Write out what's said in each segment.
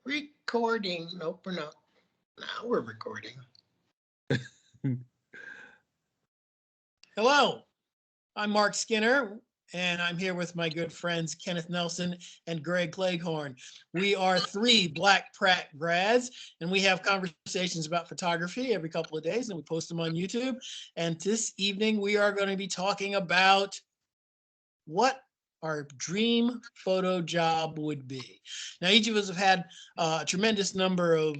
Recording. Nope, we're not. Now we're recording. Hello, I'm Mark Skinner, and I'm here with my good friends Kenneth Nelson and Greg Cleghorn. We are three Black Pratt grads, and we have conversations about photography every couple of days, and we post them on YouTube. And this evening, we are going to be talking about what our dream photo job would be. Now, each of us have had a tremendous number of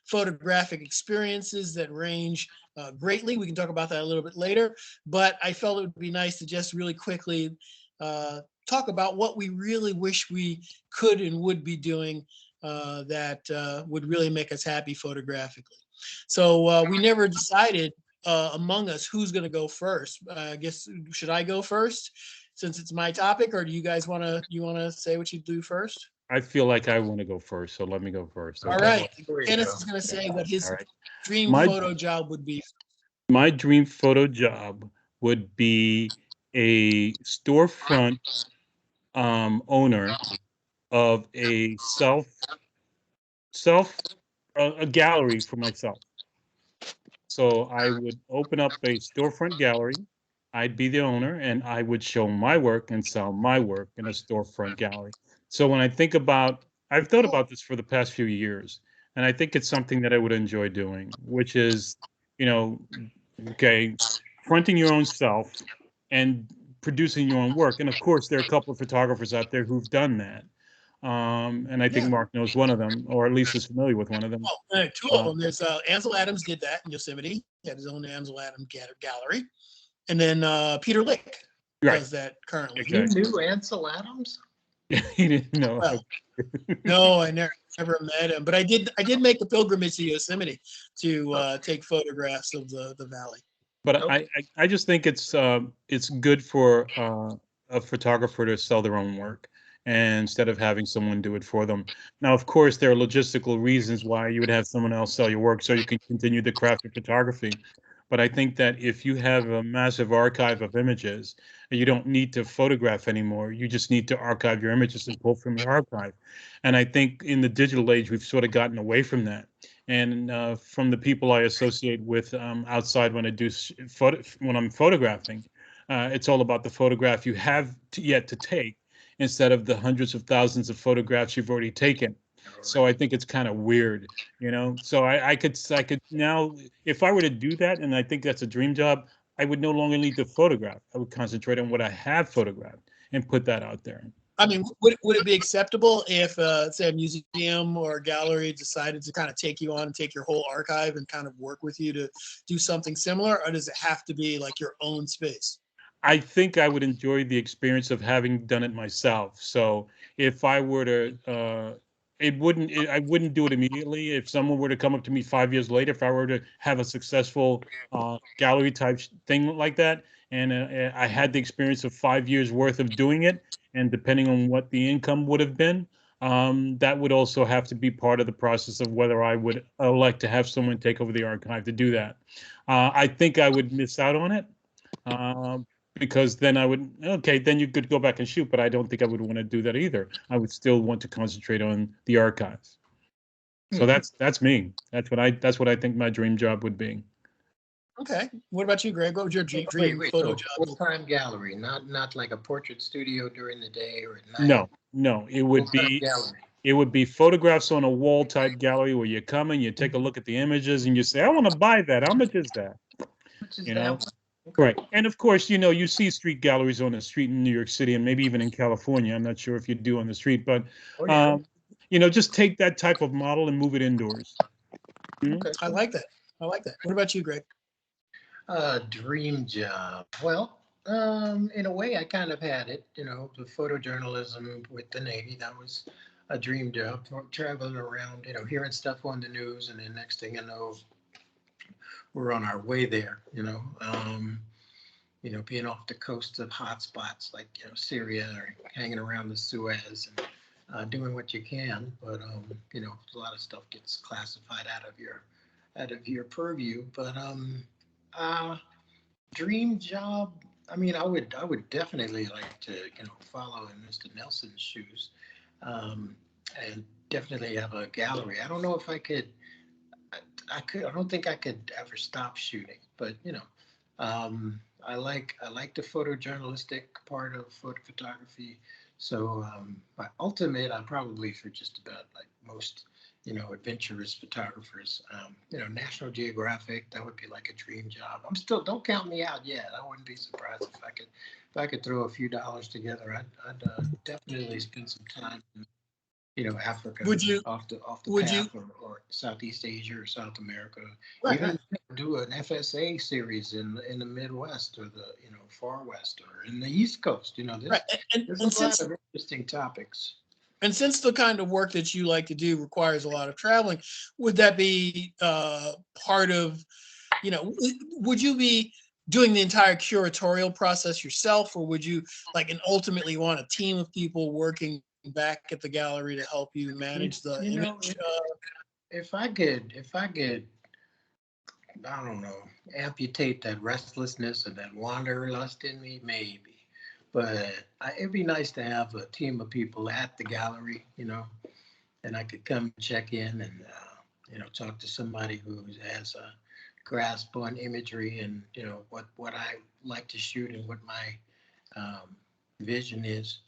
photographic experiences that range greatly. We can talk about that a little bit later, but I felt it would be nice to just really quickly talk about what we really wish we could and would be doing that would really make us happy photographically. So we never decided among us who's going to go first. I guess, should I go first since it's my topic, or do you guys want to say what you do first? I feel like I want to go first, so let me go first. All Okay. right. Kenneth is going to say what All his right. dream My photo job would be. my dream photo job would be a storefront owner of a self a gallery for myself. So I would open up a storefront gallery. I'd be the owner, and I would show my work and sell my work in a storefront gallery. So when I think about, I've thought about this for the past few years, and I think it's something that I would enjoy doing, which is, you know, okay, fronting your own self and producing your own work. And of course, there are a couple of photographers out there who've done that. And I think Yeah. Mark knows one of them, or at least is familiar with one of them. Two of Uh, them. There's Ansel Adams did that in Yosemite. He had his own Ansel Adams gallery. And then Peter Lick right, does that currently. You exactly. knew Ansel Adams? He didn't know. Well, no, I never met him, but I did make the pilgrimage to Yosemite to take photographs of the valley. But I just think it's good for a photographer to sell their own work and instead of having someone do it for them. Now, of course, there are logistical reasons why you would have someone else sell your work so you can continue the craft of photography. But I think that if you have a massive archive of images, you don't need to photograph anymore. You just need to archive your images and pull from your archive. And I think in the digital age, we've sort of gotten away from that. And from the people I associate with outside when I do when I'm photographing, it's all about the photograph you have yet to take instead of the hundreds of thousands of photographs you've already taken. So I think it's kind of weird, you know. So I could now, if I were to do that, and I think that's a dream job, I would no longer need to photograph. I would concentrate on what I have photographed and put that out there. I mean, would it be acceptable if, say, a museum or a gallery decided to kind of take you on and take your whole archive and kind of work with you to do something similar, or does it have to be like your own space? I think I would enjoy the experience of having done it myself. So if I were to, I wouldn't do it immediately. If someone were to come up to me 5 years later, if I were to have a successful gallery type thing like that, and I had the experience of 5 years worth of doing it, and depending on what the income would have been, that would also have to be part of the process of whether I would elect to have someone take over the archive to do that. I think I would miss out on it. Um, because then I would, okay, then you could go back and shoot, but I don't think I would want to do that either. I would still want to concentrate on the archives. So Hmm. that's me. That's what I think my dream job would be. Okay. What about you, Greg? What would your Wait, dream wait. photo So job full be? time gallery, not like a portrait studio during the day or at night. No, no, Full time gallery. it would be photographs on a wall type gallery where you come and you take a look at the images and you say, I want to buy that. How much is that? How much is You that know, one? Okay. right. And of course, you see street galleries on the street in New York City and maybe even in California. I'm not sure if you do on the street, but Oh yeah. um, just take that type of model and move it indoors. You know? Okay. I like that. I like that. What about you, Greg? Dream job. Well, in a way, I kind of had it. You know, the photojournalism with the Navy. That was a dream job. Traveling around, hearing stuff on the news, and then next thing you know, we're on our way there. Being off the coast of hot spots like Syria or hanging around the Suez and doing what you can. But a lot of stuff gets classified out of your purview. But uh, dream job. I mean, I would definitely like to follow in Mr. Nelson's shoes, um, and definitely have a gallery. I don't know if I could. I don't think I could ever stop shooting, but I like the photojournalistic part of photography. So my ultimate, I probably for just about like most, adventurous photographers, National Geographic, that would be like a dream job. I'm still, don't count me out yet. I wouldn't be surprised if I could throw a few dollars together. I'd definitely spend some time Africa, Would you, off the would you, path, or Southeast Asia or South America. right, right. Even do an FSA series in the Midwest or the Far West or in the East Coast. Right. There's And a lot since of interesting topics. the kind of work that you like to do requires a lot of traveling, would that be part of, would you be doing the entire curatorial process yourself, or would you like and ultimately want a team of people working back at the gallery to help you You, manage the you know, image? if I could, I don't know, amputate that restlessness or that wanderlust in me, maybe. But it'd be nice to have a team of people at the gallery, and I could come check in and talk to somebody who has a grasp on imagery and what I like to shoot and what my um, vision is.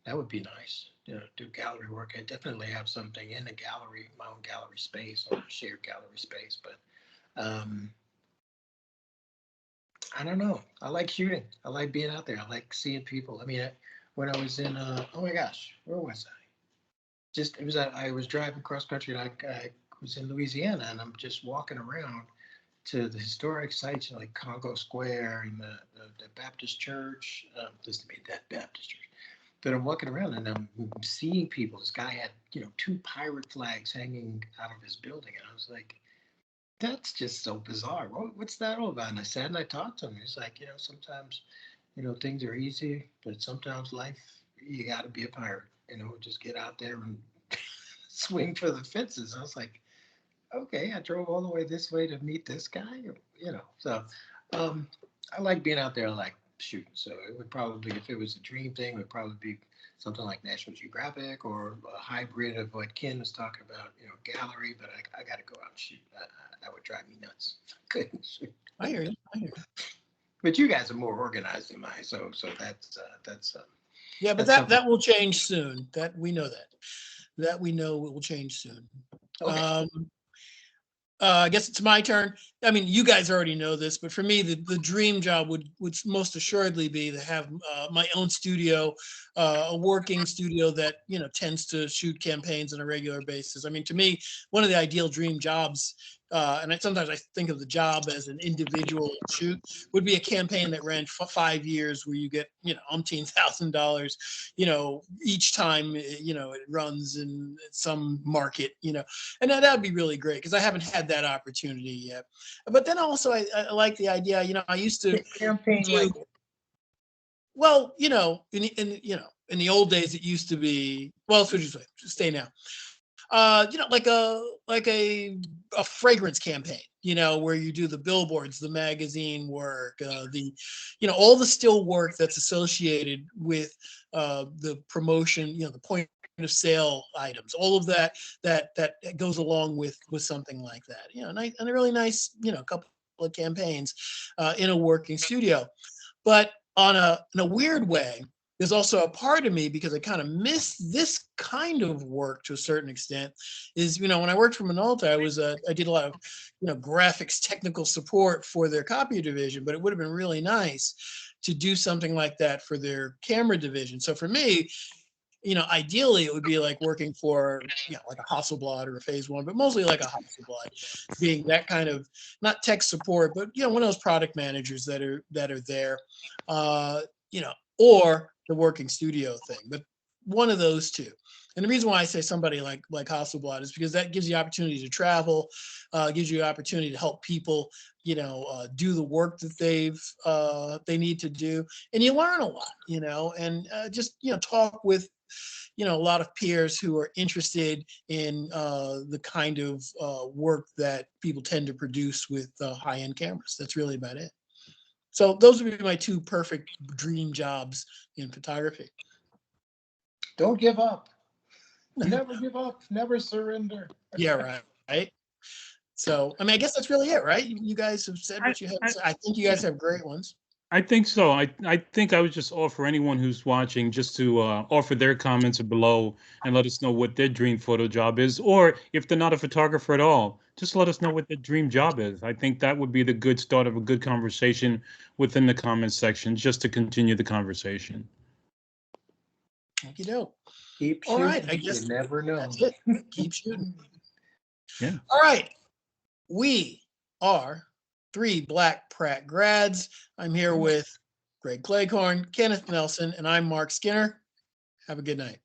That would be nice. Do gallery work. I definitely have something in the gallery, my own gallery space or shared gallery space. But um, I don't know. I like shooting. I like being out there. I like seeing people. I mean, when I was in, oh my gosh, where was I? Just it was I was driving cross country. And I was in Louisiana, and I'm just walking around to the historic sites, like Congo Square and the Baptist Church. This to be that Baptist Church. But I'm walking around and I'm seeing people. This guy had, two pirate flags hanging out of his building, and I was like, "That's just so bizarre. What's that all about?" And I sat and I talked to him. He's like, sometimes, things are easy, but sometimes life, you got to be a pirate. Just get out there and swing for the fences. I was like, okay, I drove all the way this way to meet this guy, So um, I like being out there. I like shooting. So it would probably, if it was a dream thing, it would probably be something like National Geographic or a hybrid of what Ken was talking about, gallery. But I got to go out and shoot. That would drive me nuts. Couldn't shoot. I hear you. I hear you. But you guys are more organized than mine, so Yeah, but that's that something. that will change soon. That we know that we know it will change soon. Okay. Um, I guess it's my turn. I mean, you guys already know this, but for me, the dream job would most assuredly be to have my own studio, a working studio that tends to shoot campaigns on a regular basis. I mean, to me, one of the ideal dream jobs, sometimes I think of the job as an individual shoot, would be a campaign that ran 5 years, where you get $umpteen thousand, each time it runs in some market, and that'd be really great because I haven't had that opportunity yet. But then also, I like the idea. I used to Campaign do like well. In the old days, it used to be well. So just stay now. Like a fragrance campaign. Where you do the billboards, the magazine work, all the still work that's associated with the promotion. The point of sale items, all of that goes along with something like that. And a really nice, couple of campaigns in a working studio. But in a weird way, there's also a part of me, because I kind of miss this kind of work to a certain extent. Is when I worked for Minolta, I did a lot of graphics technical support for their copy division, but it would have been really nice to do something like that for their camera division. So for me, ideally it would be like working for, like a Hasselblad or a Phase One, but mostly like a Hasselblad, being that kind of, not tech support, but one of those product managers that are there, uh, or the working studio thing, but one of those two. And the reason why I say somebody like Hasselblad is because that gives you opportunity to travel, gives you opportunity to help people, do the work that they need to do, and you learn a lot, and just talk with a lot of peers who are interested in the kind of work that people tend to produce with high-end cameras. That's really about it. So those would be my two perfect dream jobs in photography. don't give up. Never give up, never surrender. Yeah, right. Right. So, I mean, I guess that's really it, right? You guys have said what you have to say. I think you guys have great ones. I think so. I think I would just offer anyone who's watching just to offer their comments below and let us know what their dream photo job is, or if they're not a photographer at all, just let us know what their dream job is. I think that would be the good start of a good conversation within the comments section, just to continue the conversation. Thank you, dope. Keep All shooting. right, I guess You never know. that's it. Keep shooting. Yeah. All right. We are 3 Black Pratt grads. I'm here with Greg Cleghorn, Kenneth Nelson, and I'm Mark Skinner. Have a good night.